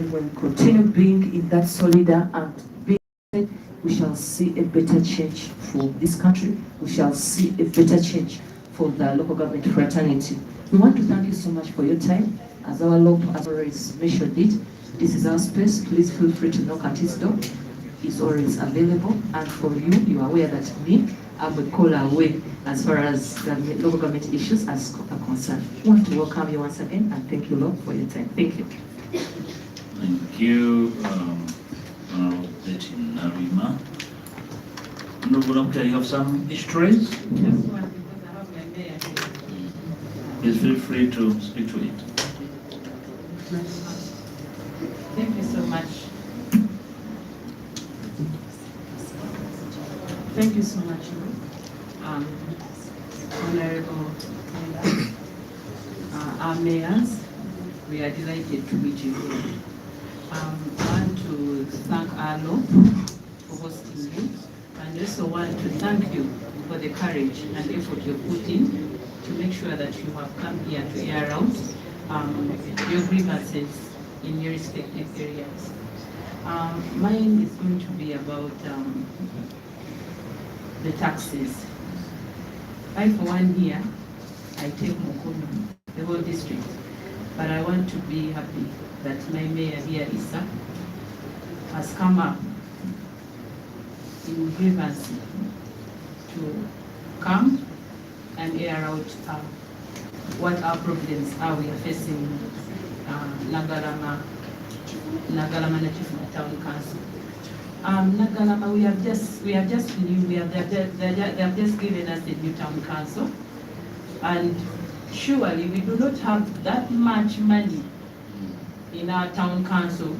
And when we continue being in that solidarity and being, we shall see a better change for this country. We shall see a better change for the local government fraternity. We want to thank you so much for your time. As our local, as always mentioned it, this is our space. Please feel free to knock at his door. It's always available. And for you, you are aware that me, I'm a caller away as far as local government issues are concerned. I want to welcome you once again and thank you, Lord, for your time. Thank you. Thank you, Honorable Betty Narima. Honorable, you have some histories? Just one, because I have my mayor here. Please feel free to speak to it. Thank you so much. Thank you so much, Honorable our mayors. We are delighted to meet you. I want to thank Arlo for hosting you, and also want to thank you for the courage and effort you put in to make sure that you have come here to air out your grievances in your respective areas. Mine is going to be about the taxes. I, for one here, I take Mukono, the whole district, but I want to be happy that my mayor here, Issa, has come up in grievance to come and air out what our problems are we are facing Nagalama National Town Council. Nagalama, they have just given us the new town council, and surely we do not have that much money in our town council,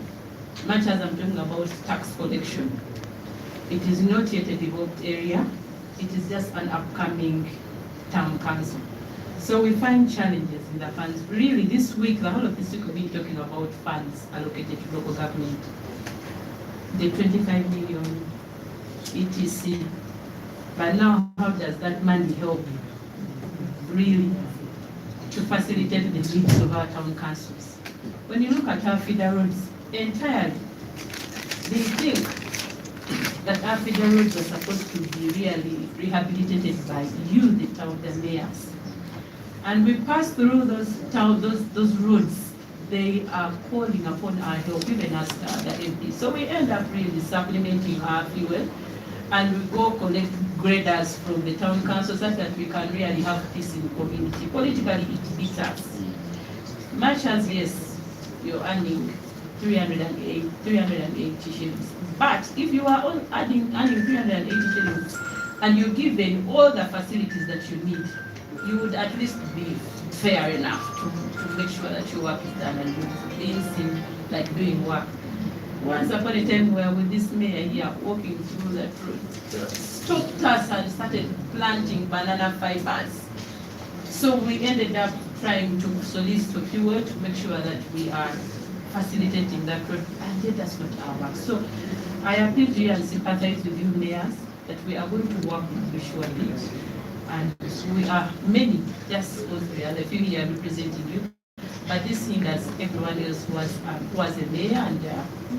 much as I'm talking about tax collection. It is not yet a developed area. It is just an upcoming town council. So we find challenges in the funds. Really, this week, the whole of this week, we've been talking about funds allocated to local government. The 25 million ETC. But now, how does that money help really to facilitate the needs of our town councils? When you look at our feeder roads entirely, they think that our feeder roads are supposed to be really rehabilitated by you, the mayors. And we pass through those roads. They are calling upon our help, even as the MP. So we end up really supplementing our fuel, and we go collect graders from the town council so that we can really have peace in the community. Politically, it beats us. Much as, yes, you're earning 380 shillings. But if you are earning 380 shillings and you're given all the facilities that you need, you would at least be fair enough to make sure that your work is done and you didn't seem like doing work. Once upon a time, we were with this mayor here walking through that road, stopped us and started planting banana fibers. So we ended up trying to solicit fuel to make sure that we are facilitating that road, and that's not our work. So I appeal to you and sympathize with you, mayors, that we are going to work with you surely. And we are many, just those three, and a few here representing you. But this hinders everyone else who was a mayor and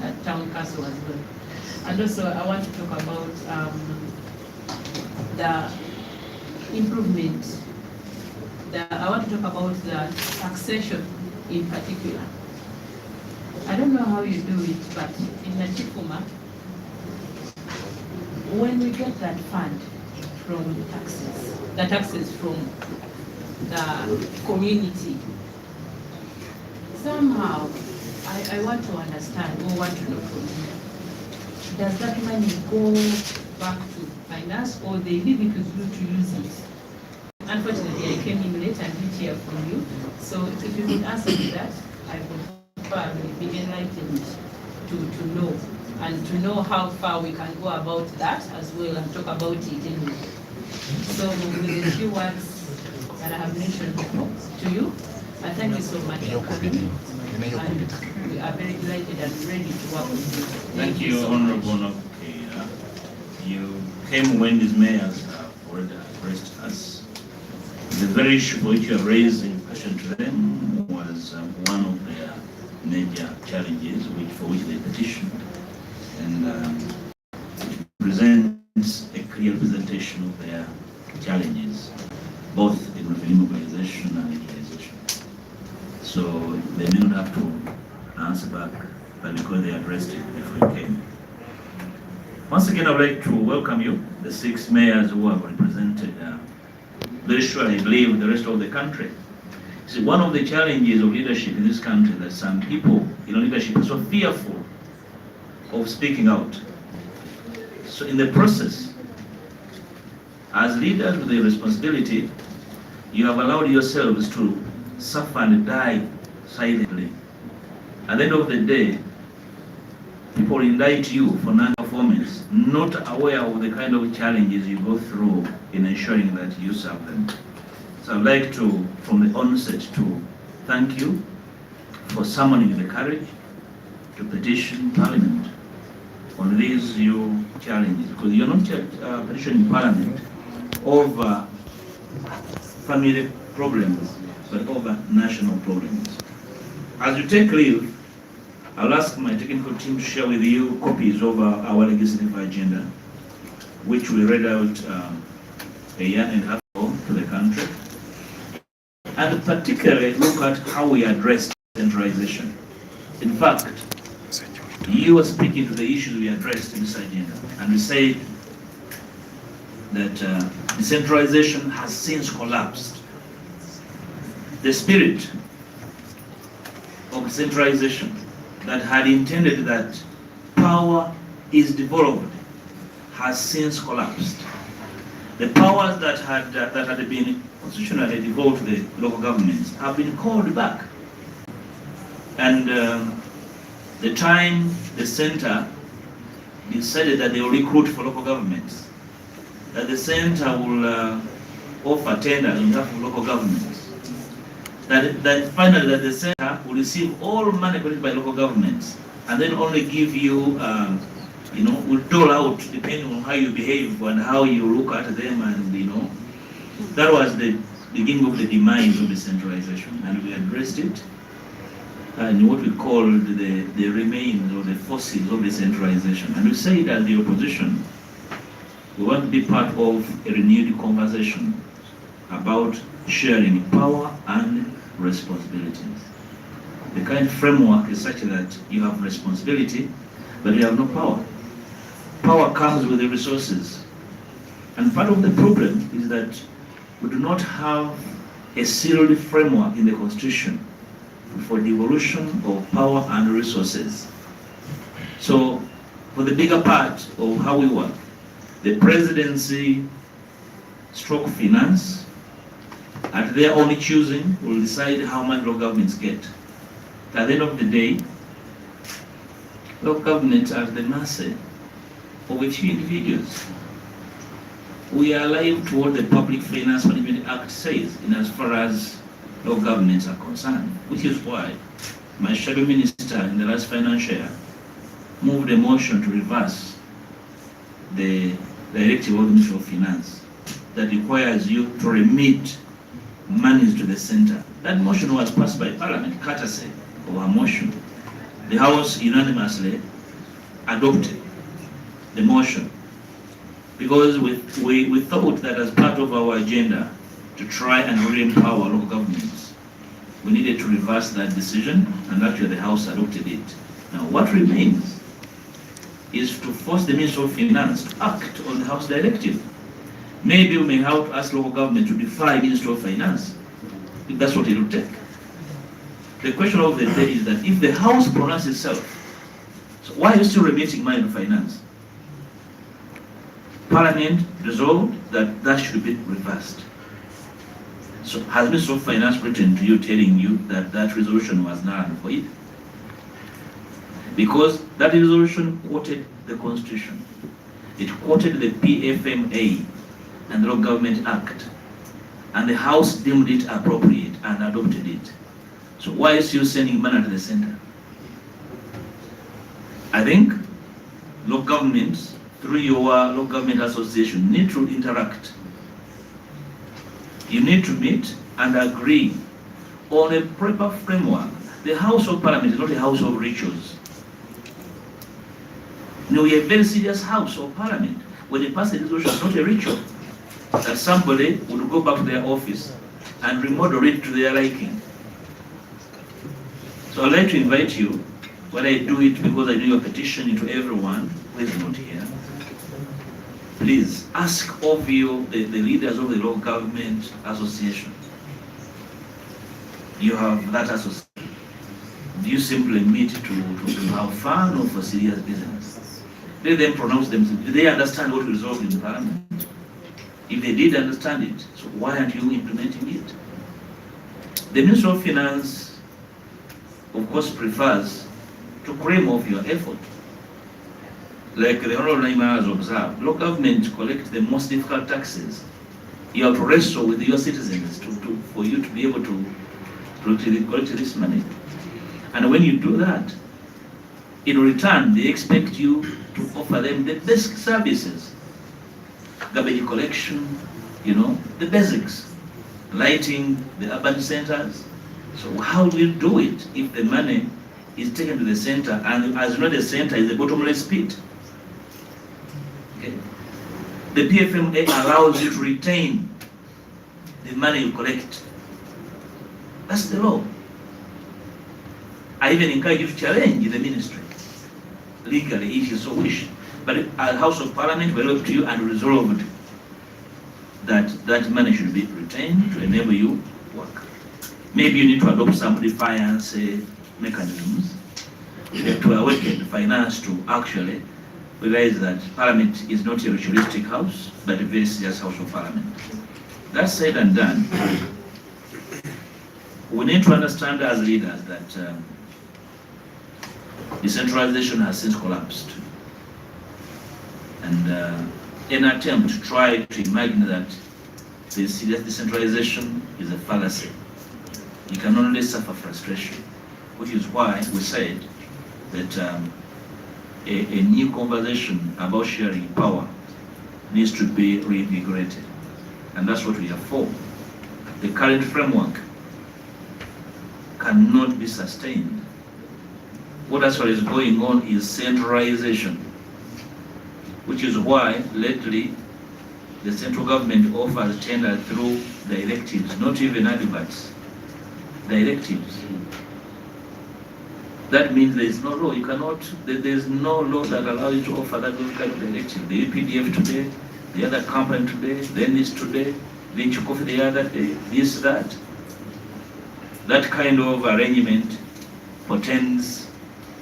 a town council as well. And also, I want to talk about the improvement. I want to talk about the taxation in particular. I don't know how you do it, but in Nachikuma, when we get that fund from the taxes from the community, somehow I want to understand or want to know from you, does that money go back to finance or they leave it with you to use it? Unfortunately, I came in late and didn't hear from you, so if you could answer me that, I would probably be enlightened to know, and to know how far we can go about that as well and talk about it anyway. So with the few words that I have mentioned to you, I thank you so much for coming. And we are very delighted and ready to work with you. Thank you, so Honorable much. Nokia. You came when these mayors have already addressed us. The very issue which you are raising in question to them was one of their major challenges for which they petitioned, and presents a clear presentation of their challenges, both in revenue mobilization and utilization. So they may not have to answer back, but because they addressed it before you came. Once again, I would like to welcome you, the 6 mayors who have represented, very sure I believe, the rest of the country. See, one of the challenges of leadership in this country is that some people in leadership are so fearful of speaking out. So in the process, as leaders with a responsibility, you have allowed yourselves to suffer and die silently. At the end of the day, people indict you for non-performance, not aware of the kind of challenges you go through in ensuring that you serve them. So I'd like to, from the onset, to thank you for summoning the courage to petition Parliament on these new challenges, because you're not petitioning Parliament over family problems, but over national problems. As you take leave, I'll ask my technical team to share with you copies of our legislative agenda, which we read out a year and a half ago to the country, and particularly look at how we address centralization. In fact, you are speaking to the issues we addressed in this agenda, and we said that decentralization has since collapsed. The spirit of decentralization that had intended that power is devolved has since collapsed. The powers that had been constitutionally devolved to the local governments have been called back. And the time the center decided that they will recruit for local governments, that the center will offer tender on behalf of local governments, that finally that the center will receive all money collected by local governments and then only give you, will dole out depending on how you behave and how you look at them, and that was the beginning of the demise of decentralization, and we addressed it in what we called the remains or the fossils of decentralization. And we say that the opposition, we want to be part of a renewed conversation about sharing power and responsibilities. The kind of framework is such that you have responsibility, but you have no power. Power comes with the resources. And part of the problem is that we do not have a sealed framework in the Constitution for devolution of power and resources. So, for the bigger part of how we work, the presidency stroke finance, at their own choosing, will decide how much local governments get. At the end of the day, local governments are the mercy of a few individuals. We are alive to what the Public Finance Management Act says in as far as local governments are concerned, which is why my shadow minister in the last financial year moved a motion to reverse the directive of the Ministry of Finance that requires you to remit monies to the center. That motion was passed by Parliament, courtesy of our motion. The House unanimously adopted the motion because we thought that as part of our agenda to try and re-empower local governments, we needed to reverse that decision, and actually the House adopted it. Now what remains is to force the Minister of Finance to act on the House directive. Maybe we may have to ask local government to defy Minister of Finance, if that's what it will take. The question of the day is that if the House pronounces itself, so why are you still remitting money to finance? Parliament resolved that that should be reversed. So has Minister of Finance written to you telling you that that resolution was null and void? Because that resolution quoted the Constitution. It quoted the PFMA and the Local Government Act, and the House deemed it appropriate and adopted it. So why is you sending money to the center? I think local governments, through your local government association, need to interact. You need to meet and agree on a proper framework The House of Parliament is not a house of rituals. No, we are a very serious House of Parliament. When they pass a resolution, it's not a ritual. That somebody would go back to their office and remodel it to their liking. So I'd like to invite you, when I do it because I do your petition to everyone who is not here, please ask of you, the leaders of the local government association. You have that association. Do you simply meet to have fun or for serious business? Let them pronounce themselves. Do they understand what we resolved in the Parliament? If they did understand it, so why aren't you implementing it? The Minister of Finance, of course, prefers to claim off your effort. Like the Honorable Naima has observed, local government collects the most difficult taxes. You have to wrestle with your citizens for you to be able to collect this money. And when you do that, in return, they expect you to offer them the basic services. Garbage collection, the basics. Lighting the urban centers. So how do you do it if the money is taken to the center, and as you know, the center is a bottomless pit? Okay. The PFMA allows you to retain the money you collect. That's the law. I even encourage you to challenge the ministry legally if you so wish. But as House of Parliament, we're up to you and resolved that money should be retained to enable you work. Maybe you need to adopt some defiance mechanisms to awaken finance to actually realize that Parliament is not a ritualistic house, but a very serious House of Parliament. That said and done, we need to understand as leaders that decentralization has since collapsed. And an attempt to try to imagine that this decentralization is a fallacy. You can only suffer frustration, which is why we said that a new conversation about sharing power needs to be reinvigorated. And that's what we are for. The current framework cannot be sustained. What actually is going on is centralization, which is why lately the central government offers tender through directives, not even adverts, directives. That means there is no law. You cannot, there is no law that allows you to offer that kind of directive. The EPDF today, the other company today, then this today, then Chukofi the other day, this, that. That kind of arrangement portends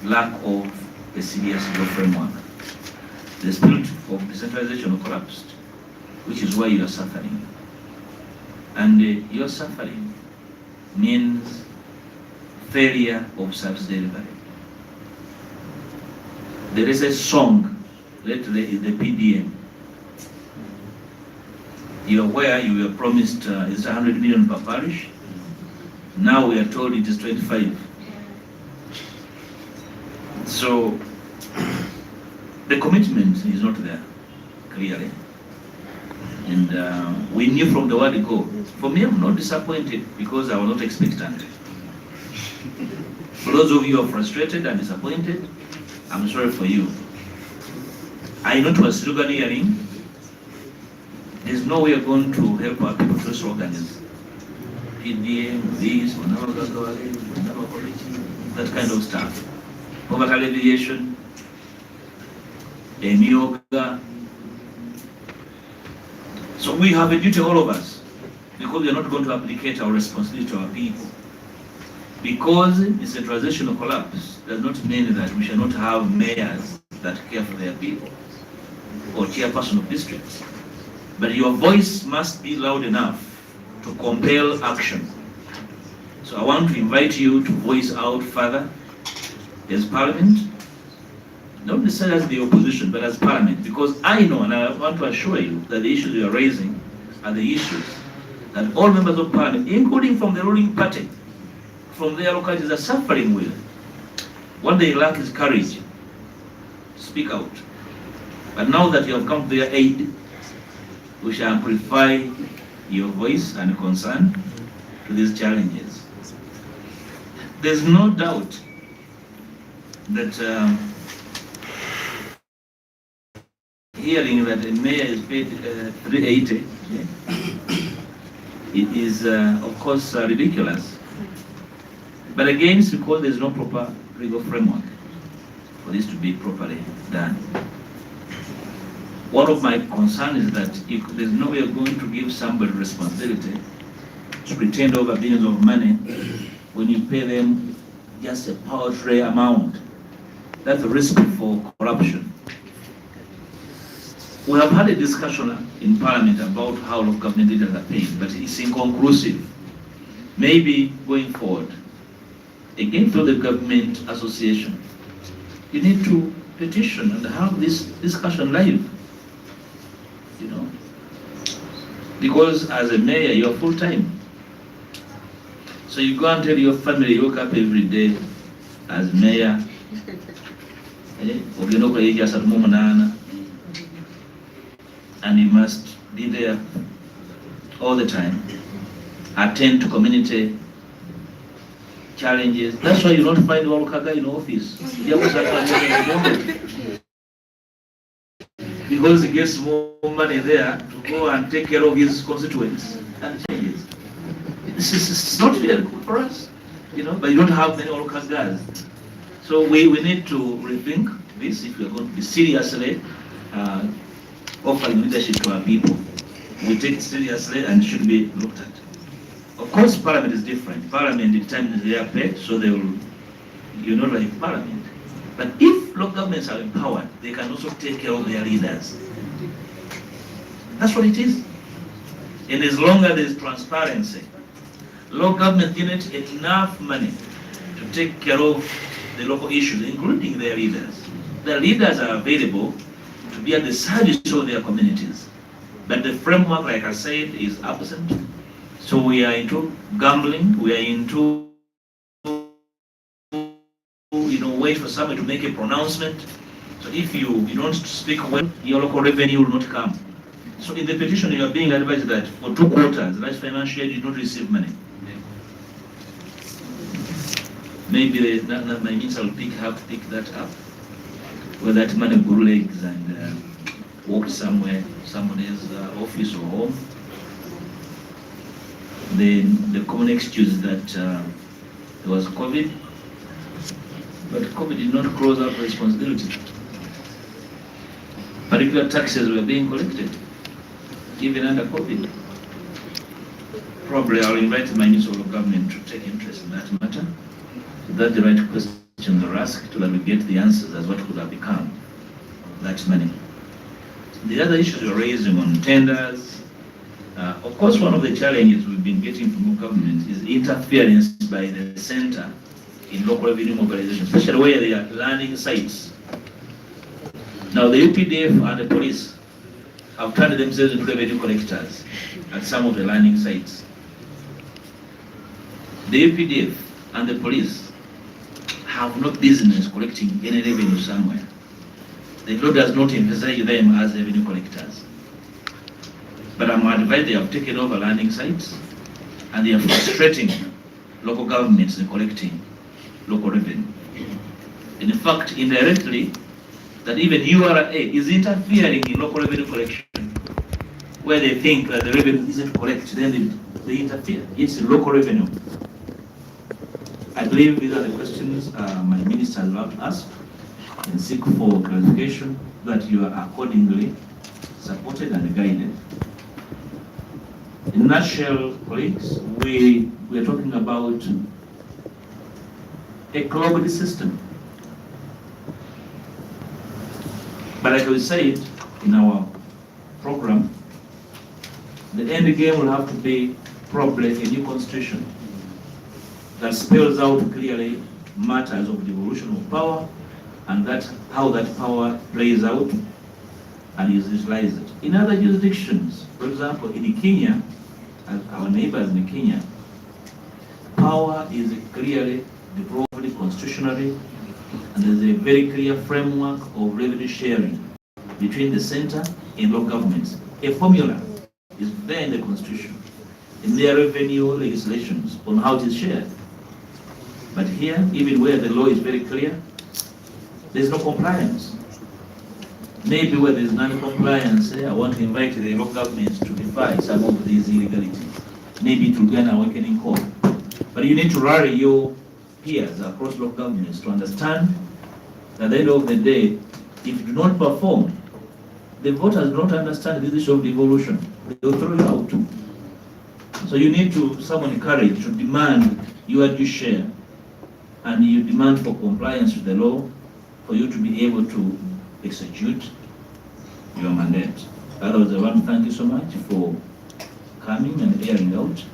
lack of a serious law framework. The spirit of decentralization collapsed, which is why you are suffering. And your suffering means failure of service delivery. There is a song, lately is the PDM. You are aware you were promised it's 100 million per parish. Now we are told it is 25. So the commitment is not there, clearly. And we knew from the word go. For me, I'm not disappointed because I was not expectant. For those of you who are frustrated and disappointed, I'm sorry for you. I know to a slogan hearing, there's no way you're going to help our people through slogans. PDM, this, that kind of stuff. Poverty alleviation, yoga. So we have a duty, all of us, because we are not going to abdicate our responsibility to our people. Because decentralization will collapse does not mean that we shall not have mayors that care for their people or chairperson of districts. But your voice must be loud enough to compel action. So I want to invite you to voice out further as Parliament, not necessarily as the opposition, but as Parliament, because I know and I want to assure you that the issues you are raising are the issues that all members of Parliament, including from the ruling party, from their localities, are suffering with. What they lack is courage to speak out. But now that you have come to their aid, we shall amplify your voice and concern to these challenges. there's no doubt that hearing that a mayor is paid 380, it is of course ridiculous. But again, it's because there's no proper legal framework for this to be properly done. One of my concerns is that if there's no way of going to give somebody responsibility to pretend over billions of money when you pay them just a paltry amount, that's a risk for corruption. We have had a discussion in Parliament about how local government leaders are paid, but it's inconclusive. Maybe going forward, again through the government association, you need to petition and have this discussion live. You know, because as a mayor, you're full time. So you go and tell your family, you wake up every day as mayor, and you must be there all the time, attend to community challenges. That's why you don't find Walukaga in office. Because he gets more money there to go and take care of his constituents and changes. This is not really good for us, you know, but you don't have many Walukagas. So we need to rethink this if we are going to be seriously offering leadership to our people. We take it seriously and should be looked at. Of course, Parliament is different. Parliament determines their pay, so they will, you know, like Parliament. But if local governments are empowered, they can also take care of their leaders. That's what it is. And as long as there is transparency, local government generate enough money to take care of the local issues, including their leaders. Their leaders are available to be at the service of their communities. But the framework, like I said, is absent. So we are into gambling, we are into, wait for someone to make a pronouncement. So if you don't speak well, your local revenue will not come. So in the petition, you are being advised that for 2 quarters, last financial year, you don't receive money. Maybe that my means I'll pick that up, where that money go legs and walk somewhere, somebody's office or home. Then the common excuse that there was COVID, but COVID did not close out responsibility. Particular taxes were being collected, even under COVID. Probably I'll invite my municipal government to take interest in that matter. So that the right questions are asked, so that we get the answers as what could have become that money. The other issues you're raising on tenders, of course, one of the challenges we've been getting from local government is interference by the center in local revenue mobilization, especially where they are landing sites. Now, the UPDF and the police have turned themselves into revenue collectors at some of the landing sites. The UPDF and the police have no business collecting any revenue somewhere. The law does not emphasize them as revenue collectors. But I'm advised they have taken over landing sites and they are frustrating local governments in collecting local revenue. In fact, indirectly, that even URA is interfering in local revenue collection, where they think that the revenue isn't collected, then they interfere. It's local revenue. I believe these are the questions my minister will ask and seek for clarification, that you are accordingly supported and guided. In a nutshell, colleagues, we are talking about a global system. But like we said in our program, the end game will have to be probably a new constitution that spells out clearly matters of devolution of power and how that power plays out and is utilized. In other jurisdictions, for example, in Kenya, as our neighbors in Kenya, power is clearly devolved constitutionally, and there's a very clear framework of revenue sharing between the center and local governments. A formula is there in the constitution, in their revenue legislations on how it is shared. But here, even where the law is very clear, there's no compliance. Maybe where there's non-compliance, I want to invite the local governments to defy some of these illegalities. Maybe it will be an awakening call. But you need to rally your peers across local governments to understand that at the end of the day, if you do not perform, the voters don't understand this issue of devolution. They'll throw you out too. So you need to summon courage to demand your due share, and you demand for compliance with the law for you to be able to execute your mandate. Otherwise, I want to thank you so much for coming and airing out.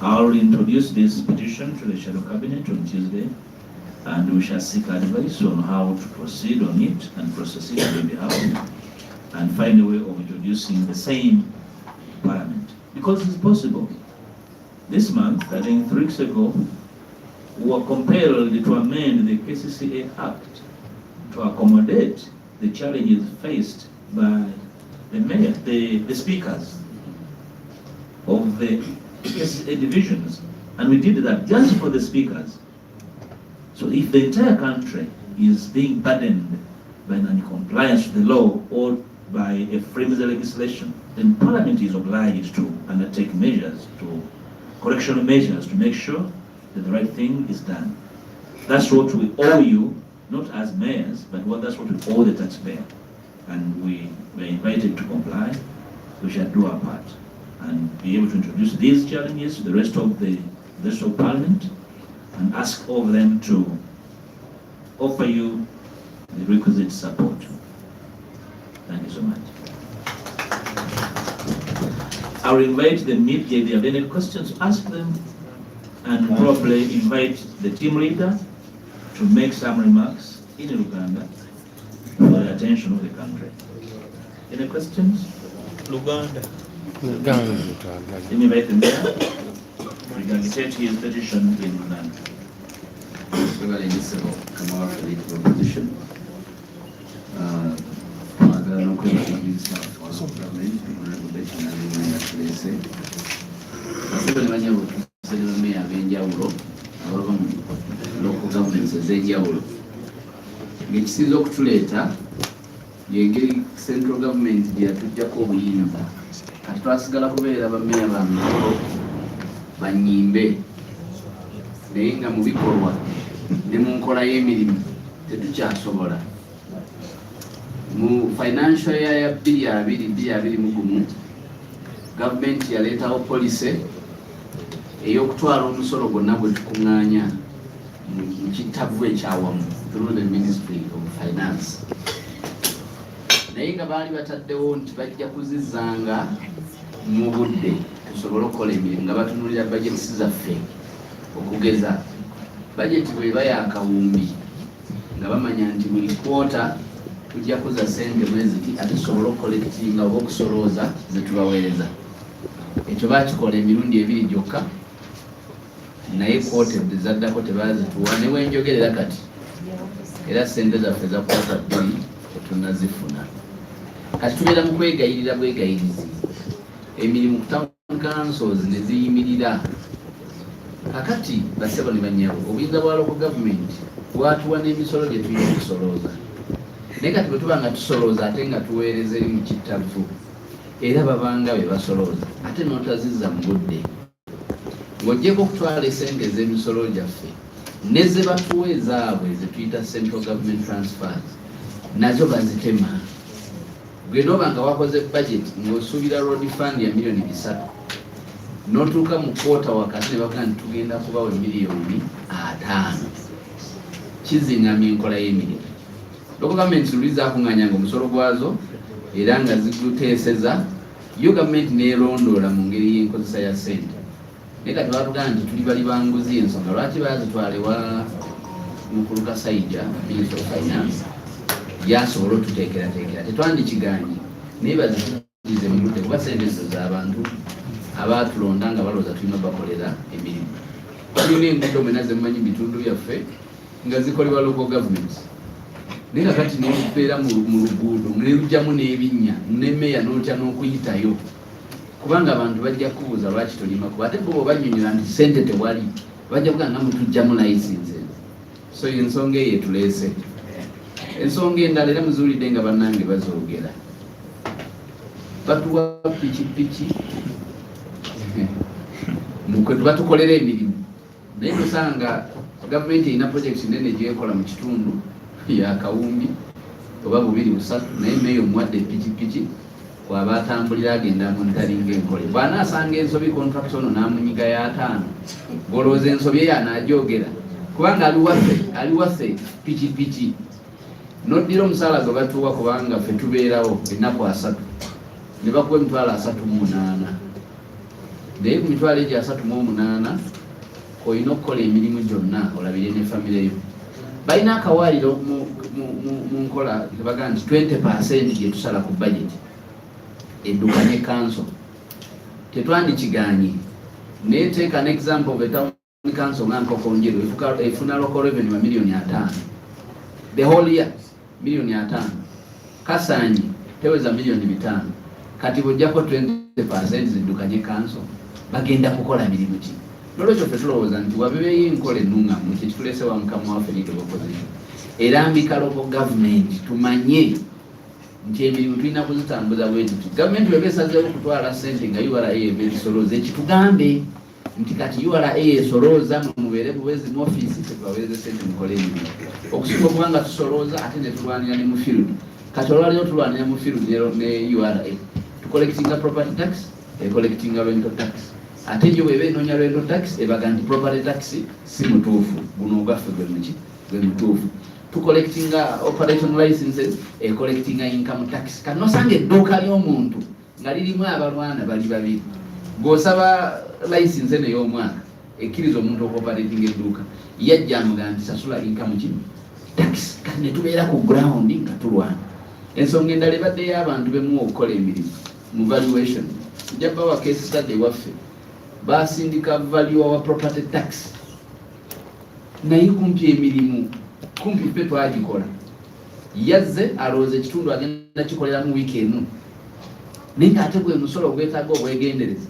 I'll introduce this petition to the Shadow Cabinet on Tuesday, and we shall seek advice on how to proceed on it and process it on your behalf, and find a way of introducing the same Parliament. Because it's possible. This month, I think 3 weeks ago, we were compelled to amend the KCCA Act to accommodate the challenges faced by the mayor, the speakers of the KCCA divisions. And we did that just for the speakers. So if the entire country is being burdened by non-compliance with the law or by a flimsy legislation, then Parliament is obliged to undertake measures, correctional measures, to make sure that the right thing is done. That's what we owe you, not as mayors, but that's what we owe the taxpayer. And we were invited to comply. We shall do our part and be able to introduce these challenges to the rest of Parliament and ask of them to offer you the requisite support. Thank you so much. I will invite the media, if they have any questions, ask them, and probably invite the team leader to make some remarks in Uganda for the attention of the country. Any questions? Uganda. Let me invite the mayor to regurgitate his petition in Uganda. Come out for the petition. Ng'ekisinza okutuleeta y'engeri central government gye yatugyako obuyinza kati twasigala kubeera bameeya ba mikolo banyimbe naye nga mu bikolwa ne mu nkola y'emirimu tetukyasobola. Mu financial year ya 2021 gavumenti yaleetawo policy ey'okutwala omusolo gwonna gwe tukuŋŋaanya mu kitavu ekyawamu through the Ministry of Finance. Naye nga baali bataddewo nti bajja kuzizanga mu budde tusobole okukola emirimu nga batunuulira bajeti zaffe, okugeza bajeti bw'eba yakawumbi nga bamanya nti buli kwota tujja kuza sente mwezi ki ate tusobole okukolekitinga oba okusolooza ze tubaweereza. Ekyo baakikola emirundi 2 gyokka, naye kwota ezaddako tebazituwa. Ne wenjogerera kati era sente zaffe za kwota 2 tetunazifuna. Kati tubeera mu kwegayirira bwegayirizi, emirimu ku town councils ne ziyimirira. Kakati basebo ne banyabo obuyinza bwa local government bwatuwa n'emisolo gye tulina okusolooza. Naye kati bwe tuba nga tusolooza ate nga tuweereza eri mu kitavu era babanga be basolooza ate n'otazizza mu budde, ng'oggyeko okutwala esente ez'emisolo gyaffe ne ze batuwa ezaabwe ze tuyita central government transfers nazo bazitema. Gwe n'oba nga wakoze budget ng'osuubira road fund ya million 3 n'otuuka mu kwota wakati ne bavuga nti tugenda kubawa $5 million, kizingamya enkola y'emirimu. Local government lulizaakuŋŋaanyanga omusolo gwazo era nga ziguteeseza, yo gavumenti neerondoola mu ngeri y'enkozesa ya ssente. Naye kati batugamba nti tuli bali banguzi, ensonga lwaki bazitwala ewa Mukulu Kasayija, Minister of Finance, yasobola otuteekerateekera. Tetwandikiganye naye bazitulize mu budde kuba ssente ezo z'abantu abaatulonda nga balowooza tulina bakolera emirimu. Tulina enguudo mwena ze mumanyi bitundu byaffe nga zikolebwa local governments. Naye kakati nebeera mu luguudo nerujjamu n'ebinnya n'emmeeya n'otya n'okuyitayo kubanga abantu bajja kubuuza lwaki tolima kuba ate bo banyonyola nti ssente tewali bajja kugamba mutujjamu license. So ensonga eyo tuleese. Ensonga endala era muzuulidde nga bannange bazoogera. Batuwa pikipiki mukwe batukolera emirimu. Naye tusanga gavumenti erina projekiti nene gyekola mu kitundu ya Kawumbi oba 2-3 naye meeyo muwadde pikipiki waba atambulira agenda monitoringa enkole. Bw'anaasanga ensobi contract ono n'amunyiga ya 5 golooza ensobi eyo anagyogera kubanga ali waffe pikipiki. Noddira omusaala gwe batuwa kubanga ffe tubeerawo ennaku 3 ne bakuwa emitwalo 38 naye ku mitwalo egyo 38 olina okukola emirimu gyonna olabire ne famire yo. Balina akawaaliro mu nkola tebaga nti 20% gye tusala ku budget edduka ne council tetwandikiganye. Naye take an example of a town council nga Nkokonjero efuna local revenue wa million 5 the whole year million 5 Kasanyi teweza million 5 kati bojjako 20% ziddukanye council bagenda kukola mirimu ki. Nolwekyo ffe tulowooza nti wabeeyo enkola ennungamu kyekitulese wa mukama waffe leader of opposition erambika local government tumanye nti emirimu tulina kuzitambuza bwetiti. Gavumenti weba esazeewo okutwala ssente nga URA eva ebisolooza ekitugambe nti kati URA esolooza mubeere buwezi mu ofiisi tebaweereze ssente mukole emirimu. Okusinga okubanga tusolooza ate ne tulwanira ne mu field. Kati olwaliro tulwanira mu field ne URA tucollectinga property tax collectinga rental tax. Ate jo weba enoonya rental tax ebaga nti property tax si mutuufu guno ogwaffe gwe mutuufu. Collectinga operation licenses collectinga income tax. Kano sange edduuka ly'omuntu nga lirimu abalwana bali babiri gosaba license ne y'omwaka ekkiriza omuntu okoperating edduuka yajja amuga nti sasula income tax. Kati ne tubeera ku ground nga tulwana. Ensonga endala ebaddeyo abantu bemuwa okukola emirimu mu valuation jabba wa case study waffe basindika value wa property tax naye kumpi emirimu kumpi ffe twagikola yazze alowooza ekitundu agenda kikolera mu wiiki emu naye ate gwe musolo gwetaaga obwegendereza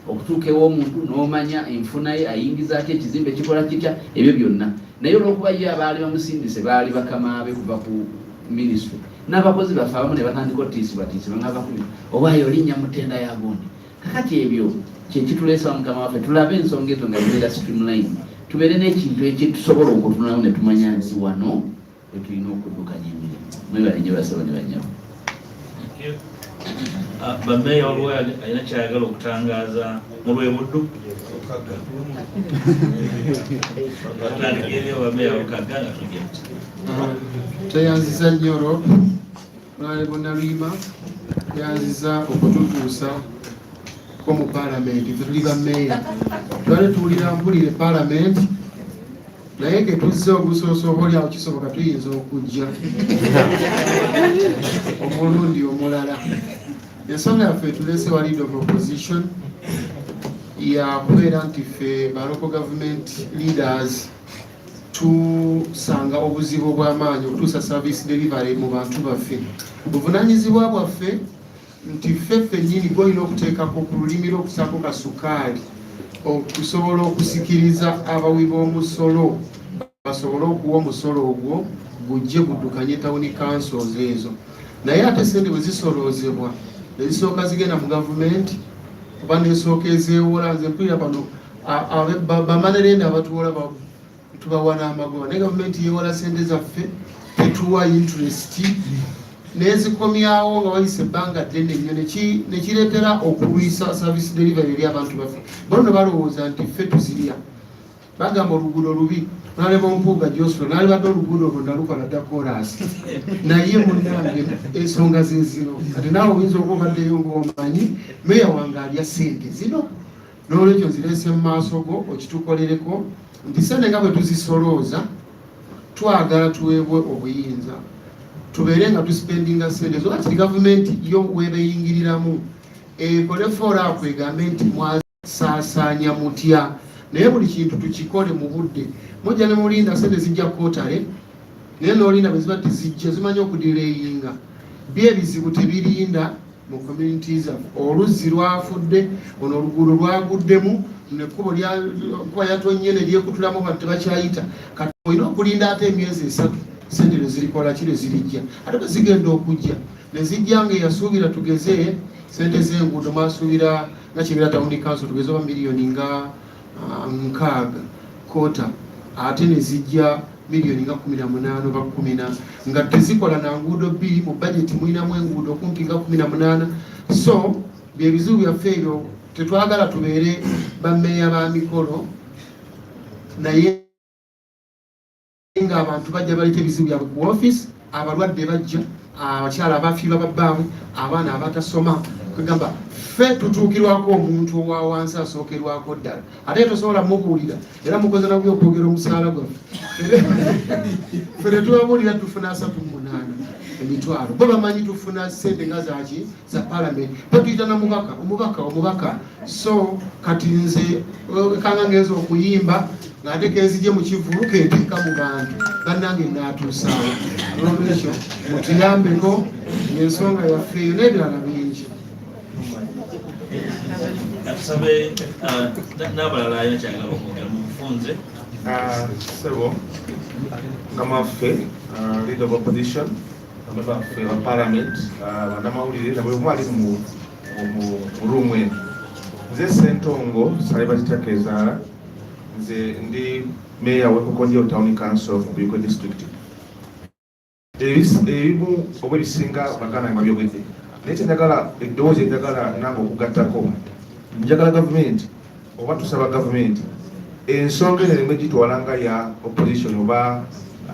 okutuuka ew'omuntu n'omanya enfuna ye ayingiza atya ekizimbe kikola kitya ebyo byonna. Naye olw'okuba ye abaali bamusindise baali bakamaabe kuva ku ministry n'abakozi baffe abamu ne batandika otiisibwa nga bakubira obaayo olinnya mu ttenda ya gundi. Kakati ebyo kyekituleesa mukama waffe tulabe ensonga ezo nga zibeera streamline tubeere n'ekintu ekitusobola okutunulamu ne tumanya nti wano wetulina okuddukanya emirimu. Mwebale nnyo basaba ne banyabo. Bameeya waliwo alina kyayagala okutangaaza mu lwebuddu atandikeereyo bameeya Lukagga nga tugenda tweyanziza nnyo Honorable Nalima yanziza okututuusa ko mu Parliament. Ffe tuli bameeya twali tuwulira mpulire Parliament naye ke tuzze obusooso obaolyawo kisoboka tuyinza okujja omulundi omulala. Ensonga yaffe tulese wa leader of opposition yakubeera nti ffe ba local government leaders tusanga obuzibu obw'amaanyi okutuusa service delivery mu bantu baffe. Buvunaanyizibwa bwaffe nti ffe nnyini gwolina okuteekako ku lulimi lw'okusaako kasukaali okusobola okusikiriza abawi b'omusolo basobole okuwa omusolo ogwo gujje guddukanye tawuni councils ezo. Naye ate sente bwe zisoloozebwa nezisooka zigenda mu gavumenti oba nesooka ezeewola. Nze mpulira bano bamanerende abatuwola tubawa n'amagoba naye gavumenti yeewola sente zaffe tetuwa interest nezikomyawo nga wayise ebbanga ddene nnyo nekireetera okulwisa service delivery eri abantu baffe. Bono balowooza nti ffe tuzirya bagamba oluguudo lubi naleba Mpuuga Joshua nalibadde oluguudo olwo nalukola dda koolaasi naye munnange ensonga ze zino kati naawe oyinza okubaddeyo ng'omanyi meeya wange alya ssente zino n'olwekyo nzireese mu maaso go okitukolereko nti ssente nga bwe tuzisolooza twagala tuweebwe obuyinza tubeere nga tuspendinga ssente zo. Kati gavumenti yo weebeyingiriramu ekole follow-up egambe nti mwasaasaanya mutya naye buli kintu tukikole mu budde. Mujja ne mulinda ssente zijja kootale naye n'olinda bwe ziba tezijja zimanyi okudireyinga byebizibu tebirinda mu communities. Oluzzi lwafudde ono oluguudo lwaguddemu nekubo kuba yatonye ne lyekutulamu bantu tebakyayita kati olina okulinda ate emyezi 3 sente nezirikola kire zirijja ate bezigenda okujja nezijja ng'eyasuubira tugeze sente z'enguudo mwasuubira nakibeera tawuni council tugeze oba miliyoni nga 6 kota ate nezijja miliyoni nga 18 oba 10 nga tezikola na nguudo 2 mu budget mulinamu enguudo kumpi nga 18 so byebizibu byaffe ebyo tetwagala tubeere bammeeya ba mikolo naye nga abantu bajja baleta ebizibu byabwe ku office abalwadde bajja abakyala abafiirwa babbaabwe abaana abatasoma kugamba ffe tutuukirwako omuntu owa wansi asookerwako ddala ate tosobola mubuulira era mukoze nabyo okwogera omusaala gwaffe ffe tetubabuulira tufuna 38 emitwalo bo bamanyi tufuna sente nga zaki za palamenti batuyita na omubaka so kati nze kanga ngeza okuyimba ng'ate kenzije mu kivulu kenteeka mu bantu bannange naatuusaawo olwekyo mutuyambeko ensonga yaffe eyo n'ebirala bingi tusabe n'abalala yakyagala okwogera mu bufunze sebo ngamaffe leader of opposition baffe ba parliament bannamawulire nabwe mwali mu ruumu eno nze Ssentongo Salibazitaka Ezaala nze ndi meya w'Ekokonjo Town Council mu Buyikwe district ebimu oba ebisinga baganda nga byogedde naye kyenjagala eddoboozi enjagala nange okugattako njagala gavumenti oba tusaba gavumenti ensonga eno erimu egitwalanga ya opposition oba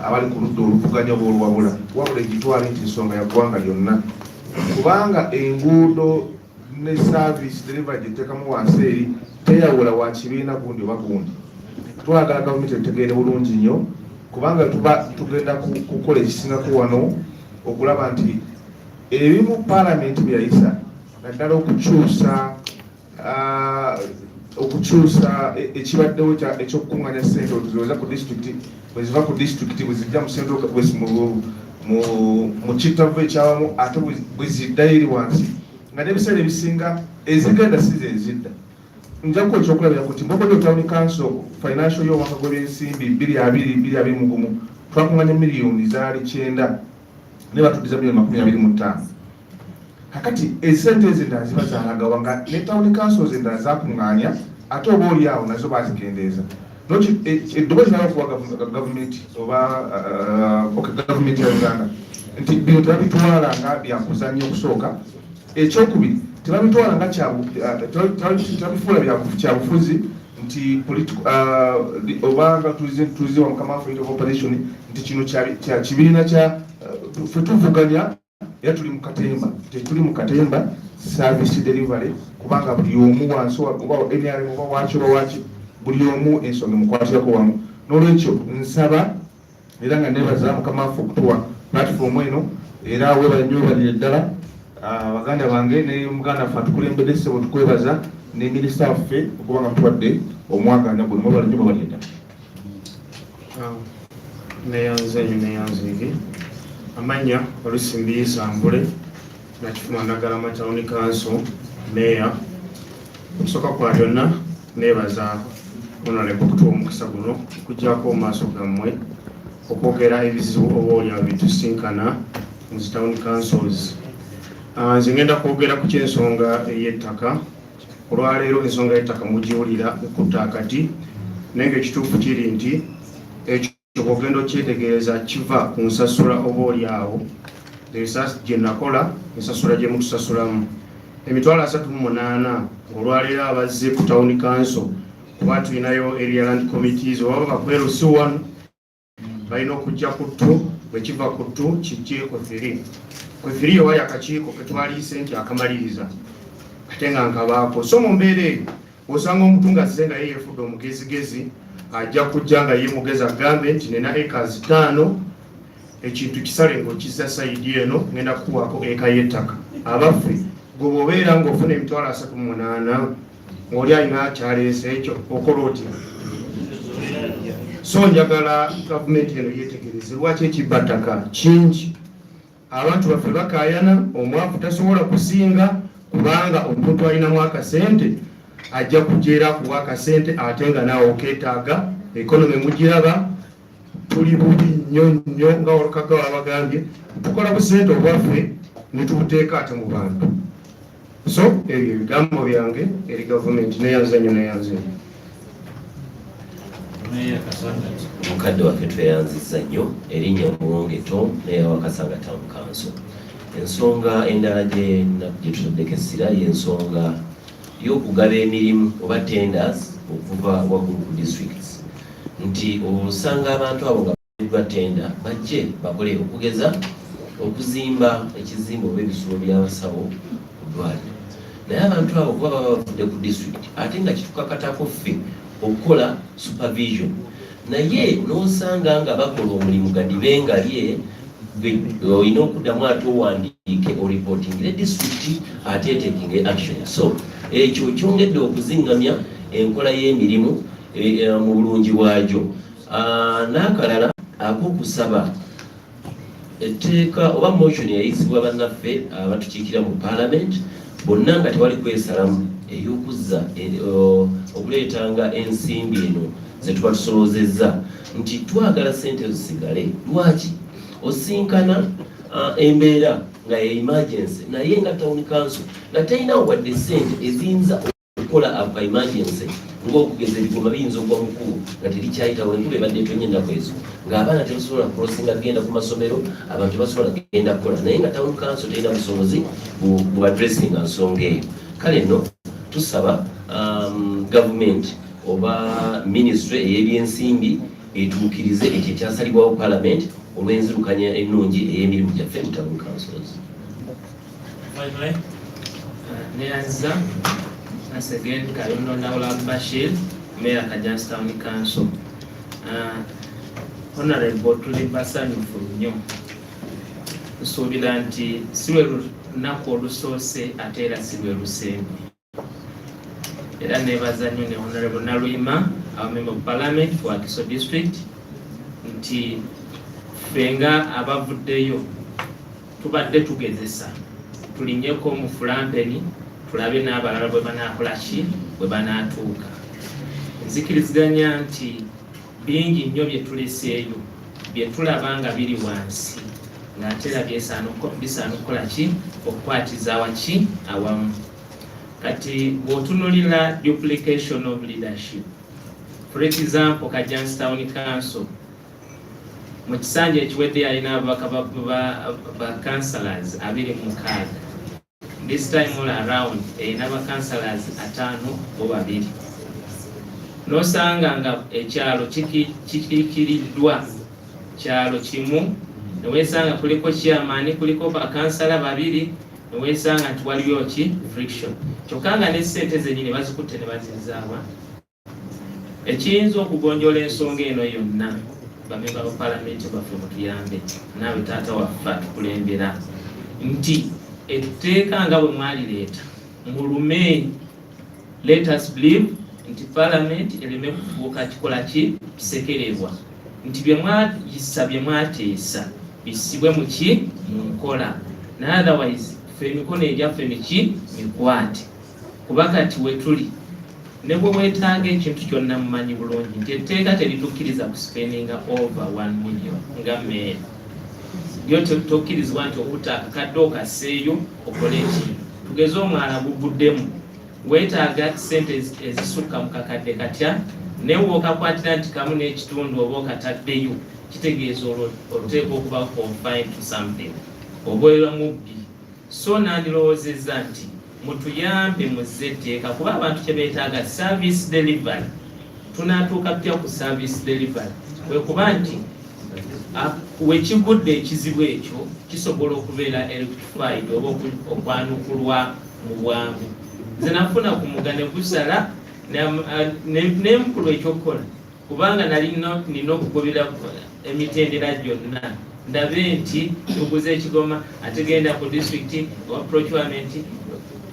abali ku ludda oluvuganya oba olwabula wabula egitwala nti ensonga ya ggwanga lyonna kubanga enguudo ne service delivery gyeteekamu wansi eri teyawula wa kibiina gundi oba gundi twagala gavumenti etegeere bulungi nnyo kubanga tuba tugenda kukola ekisingako wano okulaba nti ebimu palamenti byayisa naddala okukyusa ekibaddewo ekyokukuŋŋanya ssente otuziweza ku disitulikiti bweziva ku disitulikiti bwezijja mu sente mu kitavu ekyawamu ate bweziddayo eri wansi nga n'ebiseera ebisinga ezigenda si zezidda nja kukola ekyokulabira kuti Mpuuga Town Council financial y'omwaka gw'ebyensimbi 2021 twakuŋŋanya miliyoni zaali 9 ne batuddiza miliyoni 25 kakati esente ezindala ziba zalagawa nga ne town councils endala zakuŋŋaanya ate oba oli awo nazo bazikendeeza eddoboozi naba okuwa gavumenti oba gavumenti ya Uganda nti bino tebabitwala nga byakuzannya okusooka ekyokubiri tebabitwala nga tebabifuula kyabufuzi nti obanga tulize wa mukama waffe of operation nti kino kya kibiina kya ffe tuvuganya era tuli mu katemba service delivery kubanga buli omu wansi oba NRM oba waki oba waki buli omu ensonga mukwatirako wamu n'olwekyo nsaba era nga nebaza mukama waffe okutuwa platform eno era webale nnyo webalire ddala baganda bange ne muganda waffe atukulembedde ssebo tukwebaza ne minisita waffe okuba nga mutuwadde omwaganya guno mwebale nnyo webalire ddala neyanzigi amanya Olusimbi Isambule nakifuma Nagalama Town Council meya okusooka kwa byonna nebaza honorable kutuwa omukisa guno okuggyako maaso gammwe okwogera ebizibu oba olya bitusinkana mu town councils. Nze ngenda kwogera ku kyensonga ey'ettaka. Olwaleero ensonga y'ettaka mugiwulira ekutta akati naye ng'ekituufu kiri nti okugenda okyetegereza kiva ku nsasula oba oli awo gye nakola ensasula gye mutusasulamu emitwalo 38 olwaleero abazze ku town council kuba tulinayo area land committees oba bakwerusi wano balina okujja ku ttu bwekiva ku ttu kijje kwefiri owa yakakiiko ketwaliise nti akamaliriza ate nga nkabaako so mu mbeera eyo osanga omuntu ng'azze nga ye yefudde omugezigezi ajja kujja nga ye mugezi agambe nti nina acres 5 ekintu kisale ng'okizza sayidi eno ngenda kukuwaako eka y'ettaka abaffe gwe bw'obeera ng'ofuna emitwalo 38 ng'oli alina kyaleese ekyo okola oti so njagala gavumenti eno yeetegereze lwaki ekibbattaka kingi abantu baffe bakaayana omwavu tasobola kusinga kubanga omuntu alinamu akasente ajja kujeera kuwa akasente ate nga naawe okeetaaga ekonomi mugiraba tuli bubi nnyo nga Olukaga wabagambye tukola busente obwaffe ne tubuteeka ate mu bantu. So ebyo ebigambo byange eri gavumenti neyanze nnyo neyanze nnyo. Mukadde waffe tweyanziza nnyo erinnya Mulonge Tom neyawa Kasanga Town Council. Ensonga endala gye tutuddeko essira y'ensonga y'okugaba emirimu oba tenders okuva waggulu ku districts. Nti osanga abantu abo nga baddwa tenda bajje bakole okugeza okuzimba ekizimbe oba ebisulo by'abasawo ku ddwaliro. Naye abantu abo kuba baba bavudde ku district ate nga kitukakatako ffe okukola supervision. Naye n'osanga nga bakola omulimu gadibe nga ye olina okuddamu ate owandiike oripotingire district ate taking action. So ekyo kyongedde okuzingamya enkola y'emirimu mu bulungi bwagyo. N'akalala ak'okusaba etteeka oba motion yayisibwa bannaffe abatukiikira mu parliament bonna nga tewali kwesalamu ey'okuzza okuleetanga ensimbi eno ze tuba tusolozezza nti twagala sente zisigale. Lwaki osinkana embeera nga ye emergency naye nga town council nga terinawo wadde sente eziyinza okukola aka emergency ng'okugeza ebigoma biyinza okwa mukulu nga terikyayitawo enkuba ebadde etonnya ennaku ezo ng'abaana tebasobola kulosinga kugenda ku masomero abantu tebasobola kugenda kukola naye nga town council terina busobozi bu addressinga nsonga eyo. Kale nno tusaba gavumenti oba ministry ey'ebyensimbi etuukirize ekyo ekyasalibwawo parliament olw'enzirukanya ennungi ey'emirimu gyaffe mu town councils. Neyanza once again Kayondo Nawula Bashir, Mayor Kajansi Town Council. Honorable tuli basanyufu nnyo tusuubira nti si lwe lunaku olusoose ate era si lwe lusembe. Era neebaza nnyo ne Honorable Naluyima, our member of parliament for Wakiso district, nti fenga abavuddeyo tubadde tugezesa tulinnyeko mu fulampeni tulabe n'abalala bwe banaakola ki bwe banaatuuka. Nzikiriziganya nti bingi nnyo bye tuleseeyo bye tulaba nga biri wansi ng'ate era bisaana okukola ki okukwatiza waki awamu. Kati bw'otunulira duplication of leadership, for example Kajansi Town Council mu kisanja ekiwedde yalina ababaka ba councillors 26. This time all around erina ba councillors 5 bo 2. Nosanga nga ekyalo kikiriddwa kyalo kimu newesanga kuliko chairman kuliko ba councillor 2 newesanga nti waliyo ki friction kyokanga ne ssente zenyini bazikutte ne bazinzaawa. Ekiyinza okugonjola ensonga eno yonna bamemba ba parliament baffe mutuyambe naawe taata waffe atukulembera nti etteeka nga bwe mwalireeta mulume. Let us believe nti parliament ereme kufuuka kikola ki kisekerebwa nti bye mwayisa bye mwateesa bisibwe mu ki mu nkola. Otherwise ffe emikono egyaffe miki mikwate kuba kati we tuli ne bwe weetaaga ekintu kyonna mumanyi bulungi nti etteeka teritukkiriza kuspendinga over 1 million nga meeya. Yo tokkirizibwa nti okutta akakadde okaseeyo okole ekintu. Tugeze omwala guguddemu weetaaga sente ezisukka mu kakadde katya naye bw'okakwatira nti kamu n'ekitundu oba okataddeyo kitegeeza oteeka okuba confined to something obeera mubbi. So nandirowoozezza nti mutuyambe muzze etteeka kuba abantu kye beetaaga service delivery. Tunaatuuka tutya ku service delivery kwe kuba nti wekigudde ekizibu ekyo kisobola okubeera electrified oba okwanukulwa mu bwangu. Nze nafuna ku muga ne gusala n'emukulu ekyokukola kubanga nina okugobera emitendera gyonna ndabe nti tuguze ekigoma ategenda ku district or procurement,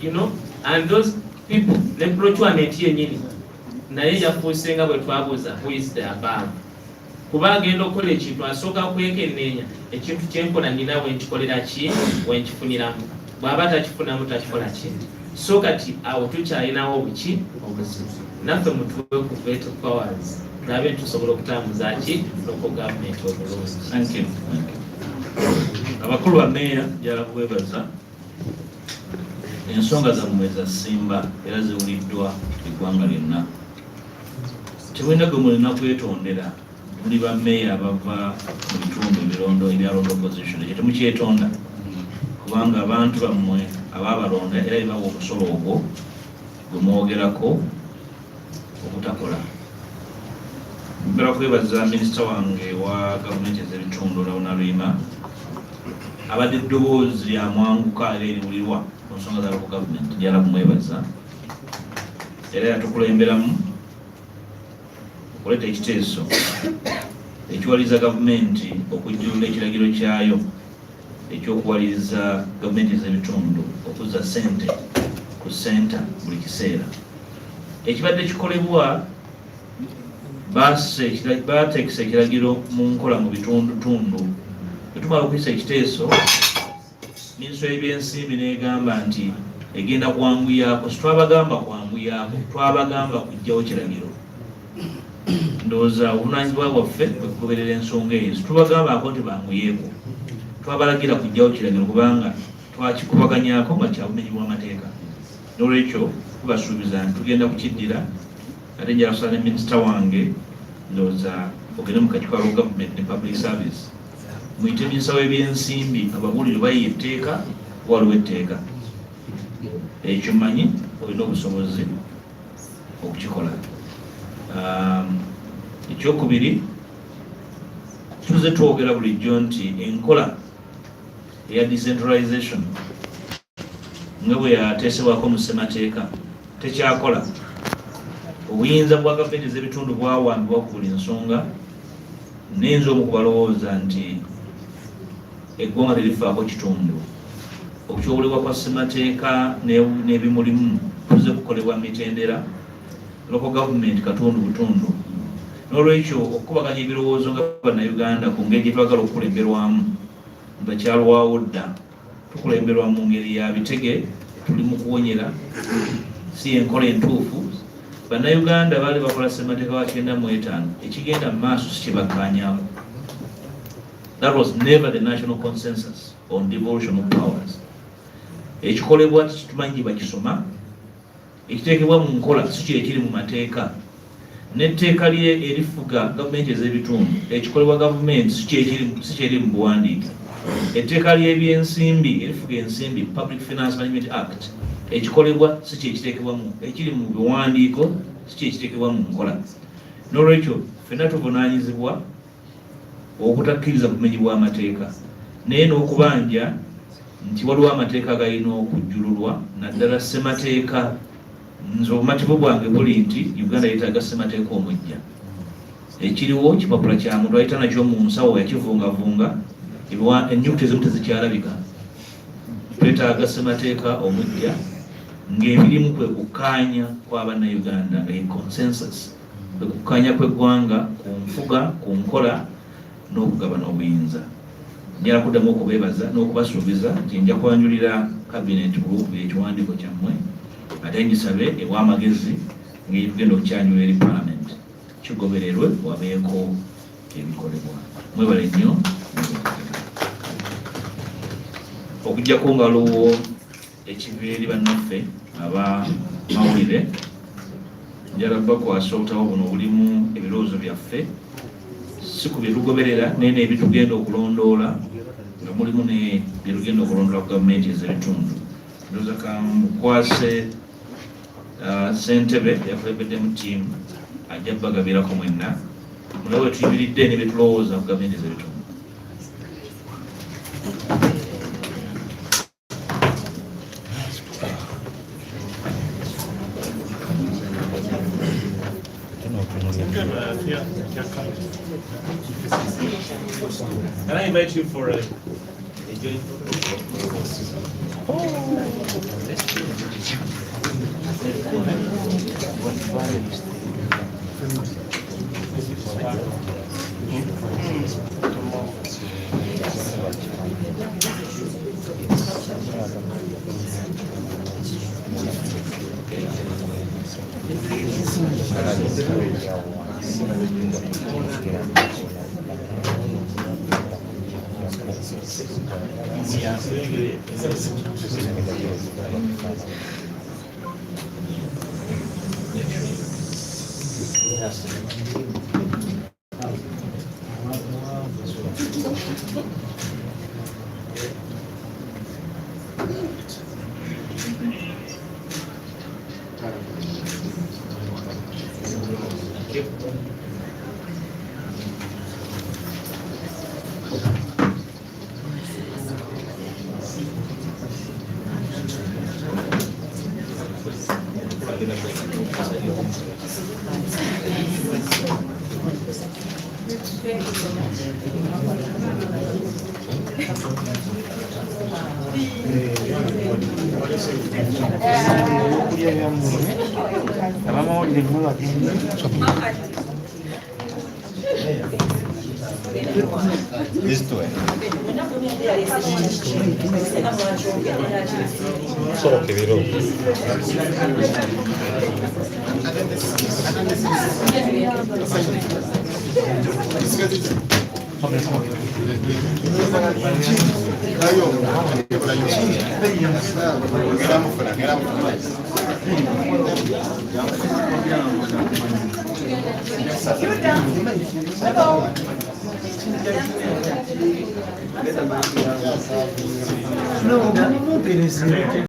you know, and those people ne procurement yennyini naye yafuuse nga bwe twabuuza who is the above. Kuba agenda okukola ekintu asooka kwekenneenya ekintu kyenkola nina wenkikolera ki wenkifuniramu. Bw'aba takifunamu takikola kintu. so kati awo tukyalinawo obuki obuzibu naffe mutuwe ku veto powers nabe tusobola okutambuza ki local government obulungi. Thank you. Abakulu ba meeya njala kubebaza ensonga zammwe za Simba era ziwuliddwa eggwanga lyonna. Tewulina gwe mulina kwetondera muli ba meeya abava mu bitundu ebirondo ebyalondo opposition ekyo temukyetonda kubanga abantu bammwe abaabalonda era bebawa omusolo ogwo gwe mwogerako obutakola. Mbera kwebaza minisita wange wa gavumenti ez'ebitundu Ronalima abadde eddoboozi lya mwanguka era eriwulirwa ku nsonga za local government njala kumwebaza era yatukulemberamu okuleeta ekiteeso ekiwaliriza gavumenti okujjulula ekiragiro kyayo ekyokuwaliriza gavumenti ez'ebitundu okuzza ssente ku ssenta buli kiseera. Ekibadde kikolebwa baateekesa ekiragiro mu nkola mu bitundutundu. Etumala okuyisa ekiteeso minisitule y'ebyensimbi n'egamba nti egenda kwanguyaako, situabagamba kwanguyaako, twabagamba kujjawo kiragiro. Ndowooza obuvunaanyizibwa bwaffe bwe kugoberera ensonga eyo, situbagambako nti banguyeeko, twabalagira kujjawo kiragiro kubanga twakikubaganyaako nga kyabumenyi bw'amateeka. N'olwekyo tubasuubiza nti tugenda kukiddira ate njala kusala ne minisita wange ndowooza ogende mu kakiiko ka government ne public service muyite minisita w'ebyensimbi ababuulire bayiye etteeka waliwo etteeka ekyo mmanyi olina obusobozi okukikola. Ekyokubiri tuze twogera bulijjo nti enkola eya decentralization nga bwe yateesebwako mu ssemateeka tekyakola. Obuyinza bwa gavumenti ez'ebitundu bwawambibwa ku buli nsonga n'enza omu kubalowooza nti eggwanga terifaako kitundu. Okukyobulibwa kwa ssemateeka n'ebimulimu kuze kukolebwa mitendera local government katundu butundu. N'olwekyo okukubaganya ebirowoozo nga bannayuganda ku ngeri gye twagala okukulemberwamu bakyalwawo dda. Tukulemberwa mu ngeri ya bitege tuli mu kuwonyera si enkola entuufu. Bannayuganda baali bakola ssemateeka wa 95 ekigenda mu maaso si kyebakkaanyaako. That was never the national consensus on devolution of powers. Ekikolebwa tikitumanyi bakisoma, ekiteekebwa mu nkola si kyekiri mu mateeka. N'etteeka erifuga gavumenti ez'ebitundu ekikolebwa gavumenti si kyeri mu buwandiike. Etteeka ly'ebyensimbi erifuga ensimbi Public Finance Management Act ekikolebwa si kyekiteekebwamu, ekiri mu biwandiiko si kyekiteekebwa mu nkola. N'olwekyo ffenna tuvunaanyizibwa obutakkiriza bumenyi bw'amateeka naye n'okubanja nti waliwo amateeka galina okujjululwa naddala ssemateeka. Nze obumativu bwange buli nti Uganda yeetaaga ssemateeka omujja. Ekiriwo kipapula kya muntu ayita nakyo mu nsawo yakivungavunga ennyukuta ezimu tezikyalabika. Twetaaga ssemateeka omujja ng'emirimu kwe kukkaanya kw'Abannayuganda consensus, kwe kukkaanya kw'eggwanga ku nfuga, ku nkola n'okugabana obuyinza. Njala kuddamu okubeebaza n'okubasuubiza nti nja kwanjulira cabinet group ekiwandiiko kyammwe ate ngisabe ewa amagezi ng'ekigenda okukyanjula eri parliament kigobererwe wabeeko ebikolebwa. Mwebale nnyo. Okujjako nga waliwo ekibeeri bannaffe aba mawulire njala bakwasa obutabo buno bulimu ebirowoozo byaffe si ku bye tugoberera naye n'ebitugenda okulondoola nga mulimu ne bye tugenda okulondoola ku gavumenti ez'ebitundu. Ndowooza kamukwase ssentebe yakulembeddemu ttiimu ajja bagabirako mwenna mulabe we tuyimiridde ne bye tulowooza ku gavumenti ez'ebitundu. Can I invite you for a joint This way. Solo che dirò. No, non